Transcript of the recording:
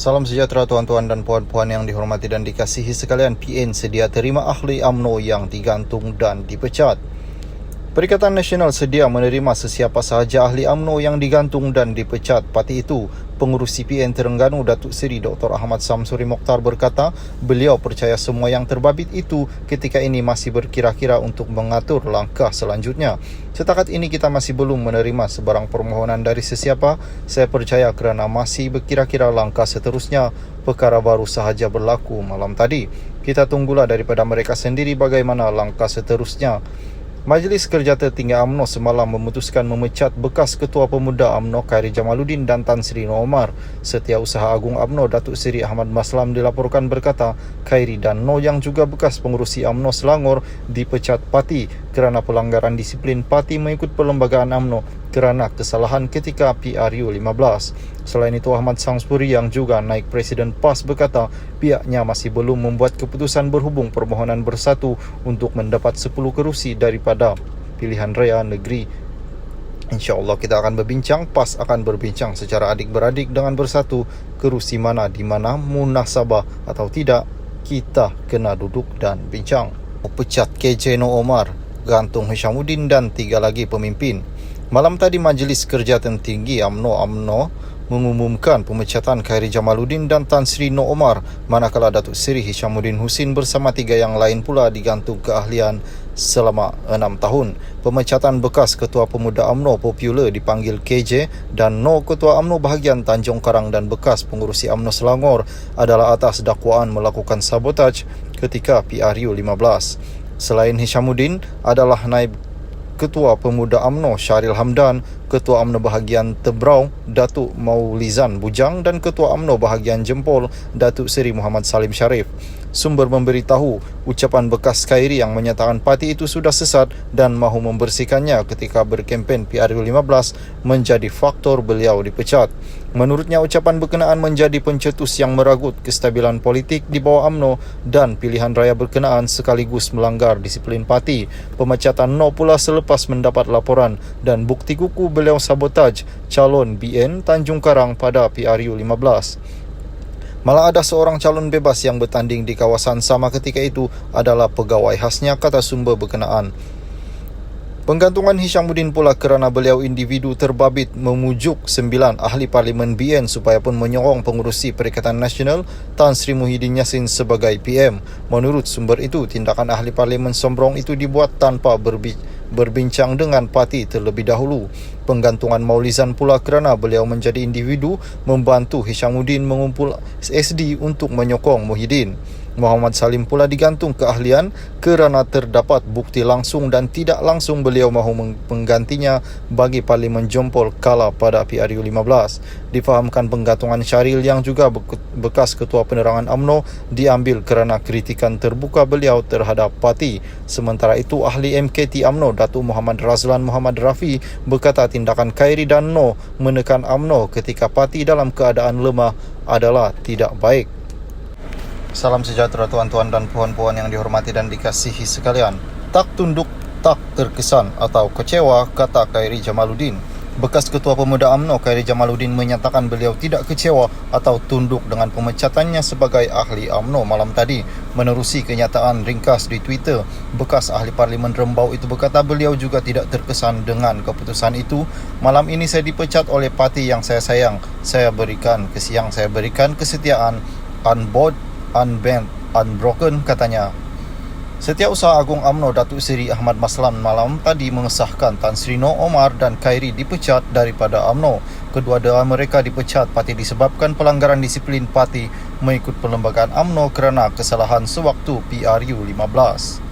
Salam sejahtera tuan-tuan dan puan-puan yang dihormati dan dikasihi sekalian. PN sedia terima ahli UMNO yang digantung dan dipecat. Perikatan Nasional sedia menerima sesiapa sahaja ahli UMNO yang digantung dan dipecat. Parti itu, Pengurusi PN Terengganu Datuk Seri Dr. Ahmad Samsuri Mokhtar berkata, beliau percaya semua yang terbabit itu ketika ini masih berkira-kira untuk mengatur langkah selanjutnya. Setakat ini kita masih belum menerima sebarang permohonan dari sesiapa. Saya percaya kerana masih berkira-kira langkah seterusnya, perkara baru sahaja berlaku malam tadi. Kita tunggulah daripada mereka sendiri bagaimana langkah seterusnya. Majlis Kerja Tertinggi UMNO semalam memutuskan memecat bekas Ketua Pemuda UMNO Khairi Jamaluddin dan Tan Sri Noh Omar. Setiausaha Agung UMNO Datuk Seri Ahmad Maslam dilaporkan berkata, Khairi dan Noh yang juga bekas pengurusi UMNO Selangor dipecat parti kerana pelanggaran disiplin parti mengikut Perlembagaan UMNO kerana kesalahan ketika PRU 15. Selain itu, Ahmad Samsuri yang juga naik Presiden PAS berkata pihaknya masih belum membuat keputusan berhubung permohonan bersatu untuk mendapat 10 kerusi daripada pilihan raya negeri. InsyaAllah kita akan berbincang, PAS akan berbincang secara adik-beradik dengan bersatu kerusi mana di mana munasabah atau tidak, kita kena duduk dan bincang. Pecat KJ Noh Omar, gantung Hishamuddin dan 3 lagi pemimpin. Malam tadi Majlis Kerja Tertinggi UMNO mengumumkan pemecatan Khairi Jamaluddin dan Tan Sri Noh Omar, manakala Datuk Seri Hishamuddin Husin bersama 3 yang lain pula digantung keahlian selama 6 tahun. Pemecatan bekas Ketua Pemuda UMNO popular dipanggil KJ dan Noh Ketua UMNO bahagian Tanjung Karang dan bekas pengurusi UMNO Selangor adalah atas dakwaan melakukan sabotaj ketika PRU 15. Selain Hishamuddin adalah naib Ketua Pemuda UMNO Syahril Hamdan, Ketua UMNO bahagian Tebrau Datuk Maulizan Bujang dan Ketua UMNO bahagian Jempol Datuk Seri Muhammad Salim Sharif. Sumber memberitahu ucapan bekas Khairi yang menyatakan parti itu sudah sesat dan mahu membersihkannya ketika berkempen PRU 15 menjadi faktor beliau dipecat. Menurutnya, ucapan berkenaan menjadi pencetus yang meragut kestabilan politik di bawah UMNO dan pilihan raya berkenaan sekaligus melanggar disiplin parti. Pemecatan Noh pula selepas mendapat laporan dan bukti kukuh beliau sabotaj calon BN Tanjung Karang pada PRU 15. Malah ada seorang calon bebas yang bertanding di kawasan sama ketika itu adalah pegawai khasnya, kata sumber berkenaan. Penggantungan Hishamuddin pula kerana beliau individu terbabit memujuk 9 ahli Parlimen BN supaya pun menyokong pengurusi Perikatan Nasional Tan Sri Muhyiddin Yassin sebagai PM. Menurut sumber itu, tindakan ahli Parlimen Sombrong itu dibuat tanpa berbincang dengan parti terlebih dahulu. Penggantungan Maulizan pula kerana beliau menjadi individu membantu Hishamuddin mengumpul SD untuk menyokong Muhyiddin. Muhammad Salim pula digantung keahlian kerana terdapat bukti langsung dan tidak langsung beliau mahu menggantinya bagi Parlimen Jempol kala pada PRU 15. Difahamkan penggantungan Syahril yang juga bekas Ketua Penerangan UMNO diambil kerana kritikan terbuka beliau terhadap parti. Sementara itu, ahli MKT UMNO Datuk Muhammad Razlan Muhammad Rafi berkata tindakan Khairi dan Noh menekan UMNO ketika parti dalam keadaan lemah adalah tidak baik. Salam sejahtera tuan-tuan dan puan-puan yang dihormati dan dikasihi sekalian. Tak tunduk, tak terkesan atau kecewa, kata Khairi Jamaluddin. Bekas Ketua Pemuda UMNO Khairi Jamaluddin menyatakan beliau tidak kecewa atau tunduk dengan pemecatannya sebagai ahli UMNO malam tadi. Menerusi kenyataan ringkas di Twitter, bekas ahli Parlimen Rembau itu berkata beliau juga tidak terkesan dengan keputusan itu. Malam ini saya dipecat oleh parti yang saya sayang. Saya berikan kesetiaan, unbowed, unbent, unbroken, katanya. Setiausaha Agung UMNO Datuk Seri Ahmad Maslam malam tadi mengesahkan Tan Sri Noh Omar dan Khairi dipecat daripada UMNO. Kedua-dua mereka dipecat parti disebabkan pelanggaran disiplin parti mengikut Perlembagaan UMNO kerana kesalahan sewaktu PRU 15.